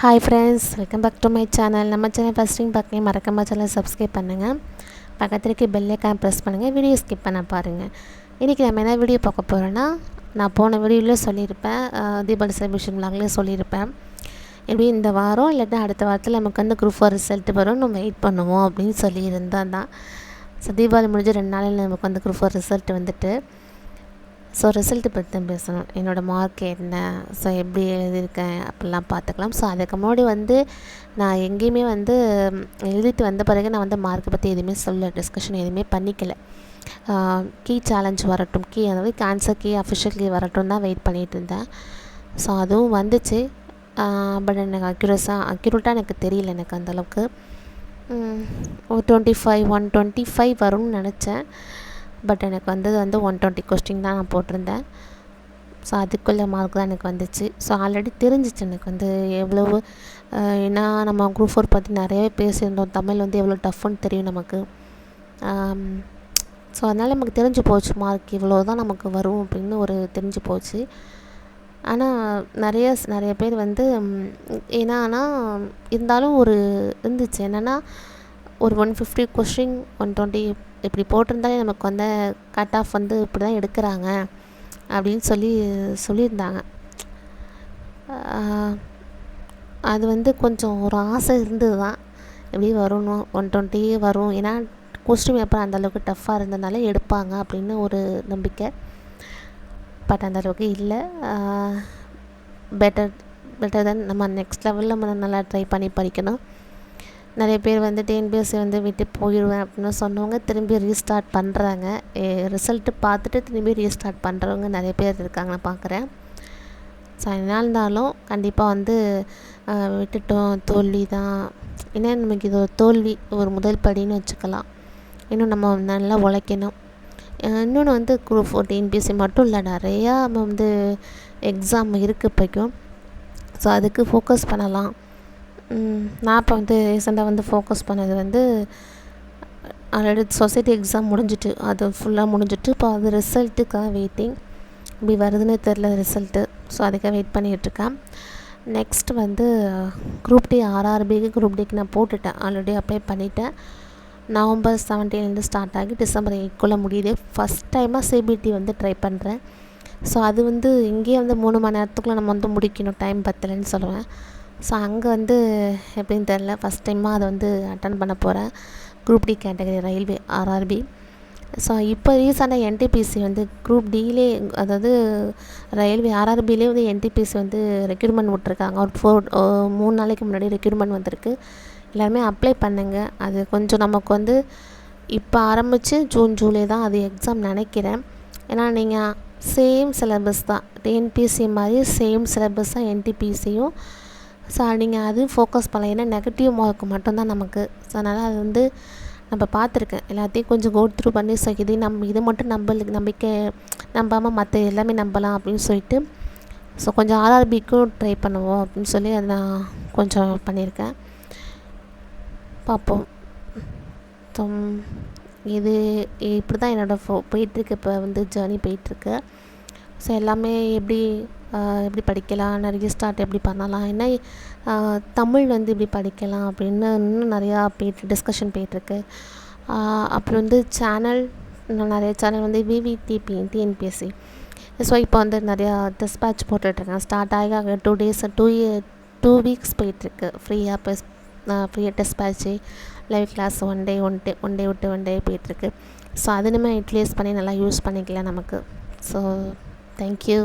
Hi friends, welcome back to my channel. நம்ம channel first time பார்க்க மறக்காம channel subscribe பண்ணுங்கள். பக்கத்தில் இருக்க பெல் ஐக்கான் ப்ரெஸ் பண்ணுங்கள். வீடியோ ஸ்கிப் பண்ண பாருங்கள். இன்றைக்கி நம்ம என்ன வீடியோ பார்க்க போகிறோன்னா, நான் போன வீடியோவில் சொல்லியிருப்பேன், தீபாவளி செலிப்ரேஷன் விலாகில் சொல்லியிருப்பேன். எப்படி இந்த வாரம் இல்லாட்டா அடுத்த வாரத்தில் நமக்கு வந்து குரூப் 4 ரிசல்ட் வரும், நம்ம வெயிட் பண்ணுவோம் அப்படின்னு சொல்லியிருந்தேன் தான். ஸோ தீபாவளி முடிஞ்ச 2 நாளில் நமக்கு வந்து குரூப் 4 ரிசல்ட் வந்துட்டு. ஸோ ரிசல்ட்டு பற்றி தான் பேசணும். என்னோடய மார்க் என்ன, ஸோ எப்படி எழுதியிருக்கேன் அப்படிலாம் பார்த்துக்கலாம். ஸோ அதுக்கு முன்னாடி வந்து நான் எங்கேயுமே வந்து எழுதிட்டு வந்த பிறகு நான் வந்து மார்க்கை பற்றி எதுவுமே டிஸ்கஷன் எதுவுமே பண்ணிக்கல. கீ சேலஞ்ச் வரட்டும், அதாவது கேன்சர் கீ அஃபிஷியல் கீ வரட்டும் தான் வெயிட் பண்ணிகிட்டு இருந்தேன். ஸோ அதுவும் வந்துச்சு. பட் எனக்கு அக்யூரேட்டாக எனக்கு தெரியல. எனக்கு அந்தளவுக்கு 125 வரும்னு நினச்சேன். பட் எனக்கு வந்தது வந்து 120 கொஸ்டின் தான் நான் போட்டிருந்தேன். ஸோ அதுக்குள்ளே மார்க் தான் எனக்கு வந்துச்சு. ஸோ ஆல்ரெடி தெரிஞ்சிச்சு எனக்கு வந்து எவ்வளவு, ஏன்னா நம்ம குரூப் 4 பற்றி நிறையவே பேசியிருந்தோம். தமிழ் வந்து எவ்வளோ டஃப்னு தெரியும் நமக்கு. ஸோ அதனால் நமக்கு தெரிஞ்சு போச்சு மார்க் இவ்வளோ தான் நமக்கு வரும் அப்படின்னு ஒரு தெரிஞ்சு போச்சு. ஆனால் நிறைய பேர் வந்து ஏன்னா இருந்தாலும் ஒரு இருந்துச்சு என்னென்னா, ஒரு 150 கொஸ்டின் 120 இப்படி போட்டிருந்தாலே நமக்கு வந்து கட் ஆஃப் வந்து இப்படி தான் எடுக்கிறாங்க அப்படின்னு சொல்லியிருந்தாங்க. அது வந்து கொஞ்சம் ஒரு ஆசை இருந்தது தான், எப்படி வரணும் 120 வரும், ஏன்னா கொஸ்டின் பேப்பர் அந்தளவுக்கு டஃப்பாக இருந்ததுனால எடுப்பாங்க அப்படின்னு ஒரு நம்பிக்கை. பட் அந்தளவுக்கு இல்லை. பெட்டர் தென் நம்ம நெக்ஸ்ட் லெவலில் நம்ம நல்லா ட்ரை பண்ணி படிக்கணும். நிறைய பேர் வந்து டிஎன்பிஎஸ்சி வந்து விட்டு போயிடுவேன் அப்படின்னு சொன்னவங்க திரும்பி ரீஸ்டார்ட் பண்ணுறாங்க. ரிசல்ட்டு பார்த்துட்டு திரும்பி ரீஸ்டார்ட் பண்ணுறவங்க நிறைய பேர் இருக்காங்க, நான் பார்க்குறேன். ஸோ என்ன இருந்தாலும் கண்டிப்பாக வந்து விட்டுட்டோம் தோல்வி தான். ஏன்னா நமக்கு இது ஒரு தோல்வி, ஒரு முதல் படின்னு வச்சுக்கலாம். இன்னும் நம்ம நல்லா உழைக்கணும். இன்னொன்று வந்து குரூப் 4 டிஎன்பிஎஸ்சி மட்டும் இல்லை, நிறையா நம்ம வந்து எக்ஸாம் இருக்குது இப்போக்கும். ஸோ அதுக்கு ஃபோக்கஸ் பண்ணலாம். நான் இப்போ வந்து ரீசெண்டாக வந்து ஃபோக்கஸ் பண்ணது வந்து ஆல்ரெடி சொசைட்டி எக்ஸாம் முடிஞ்சிட்டு, அது ஃபுல்லாக முடிஞ்சிட்டு. இப்போ அது ரிசல்ட்டுக்காக வெயிட்டிங். இப்படி வருதுன்னு தெரில ரிசல்ட்டு. ஸோ அதுக்காக வெயிட் பண்ணிகிட்ருக்கேன். நெக்ஸ்ட் வந்து குரூப் டி ஆர்ஆர்பிக்கு குரூப் டிக்கு நான் போட்டுட்டேன், ஆல்ரெடி அப்ளை பண்ணிட்டேன். நவம்பர் 17 ஸ்டார்ட் ஆகி டிசம்பர் 8 முடியுது. ஃபஸ்ட் டைமாக சிபிடி வந்து ட்ரை பண்ணுறேன். ஸோ அது வந்து இங்கேயே வந்து 3 மணி நேரத்துக்குள்ளே நம்ம வந்து முடிக்கணும், டைம் பத்தலைன்னு சொல்லுவேன். ஸோ அங்கே வந்து எப்படின்னு தெரில, ஃபஸ்ட் டைமாக அதை வந்து அட்டன் பண்ண போகிறேன். Group D category railway RRB. So இப்போ ரீசெண்டாக என்டிபிசி வந்து குரூப் டிலே, அதாவது ரயில்வே ஆர்ஆர்பிலே வந்து என்டிபிசி வந்து ரெக்ரூட்மெண்ட் விட்ருக்காங்க. ஒரு 3 நாளைக்கு முன்னாடி ரெக்ரூட்மெண்ட் வந்திருக்கு. எல்லாருமே அப்ளை பண்ணுங்க. அது கொஞ்சம் நமக்கு வந்து இப்போ ஆரம்பித்து ஜூலை தான் அது எக்ஸாம் நினைக்கிறேன். ஏன்னா நீங்கள் சேம் சிலபஸ் தான், டிஎன்பிசி மாதிரி சேம் சிலபஸ் தான் என்டிபிசியும். ஸோ நீங்கள் அது ஃபோக்கஸ் பண்ணலாம், ஏன்னா நெகட்டிவ் மார்க் மட்டும்தான் நமக்கு. ஸோ அதனால் அது வந்து நம்ம பார்த்துருக்கேன், எல்லாத்தையும் கொஞ்சம் கோ த்ரூ பண்ணி. ஸோ இது மட்டும் நம்பிக்கை நம்பாமல் மற்ற எல்லாமே நம்பலாம் அப்படின்னு சொல்லிட்டு. ஸோ கொஞ்சம் ஆர்ஆர்பிக்கும் ட்ரை பண்ணுவோம் அப்படின்னு சொல்லி அதை நான் கொஞ்சம் பண்ணியிருக்கேன். பார்ப்போம். ஸோ இது இப்படி தான் என்னோடய போயிட்டுருக்கு. இப்போ வந்து ஜேர்னி போயிட்டுருக்கு. ஸோ எல்லாமே எப்படி படிக்கலாம், நிறைய ஸ்டார்ட் எப்படி பண்ணலாம், என்ன தமிழ் வந்து எப்படி படிக்கலாம் அப்படின்னு இன்னும் நிறையா டிஸ்கஷன் போயிட்டுருக்கு. அப்புறம் வந்து இன்னும் நிறைய சேனல் வந்து விவிடிபி டிஎன்பிஎஸ்சி. ஸோ இப்போ வந்து நிறையா டிஸ்பேட்ச் போட்டுட்ருக்கேன். ஸ்டார்ட் ஆகி 2 வீக்ஸ் போயிட்டுருக்கு. ஃப்ரீயாக டிஸ்பேட்ச்சு, லைவ் கிளாஸ் ஒன் டே விட்டு ஒன் டே போயிட்டுருக்கு. ஸோ அது நம்ம யூட்டிலைஸ் பண்ணி நல்லா யூஸ் பண்ணிக்கலாம் நமக்கு. So thank you.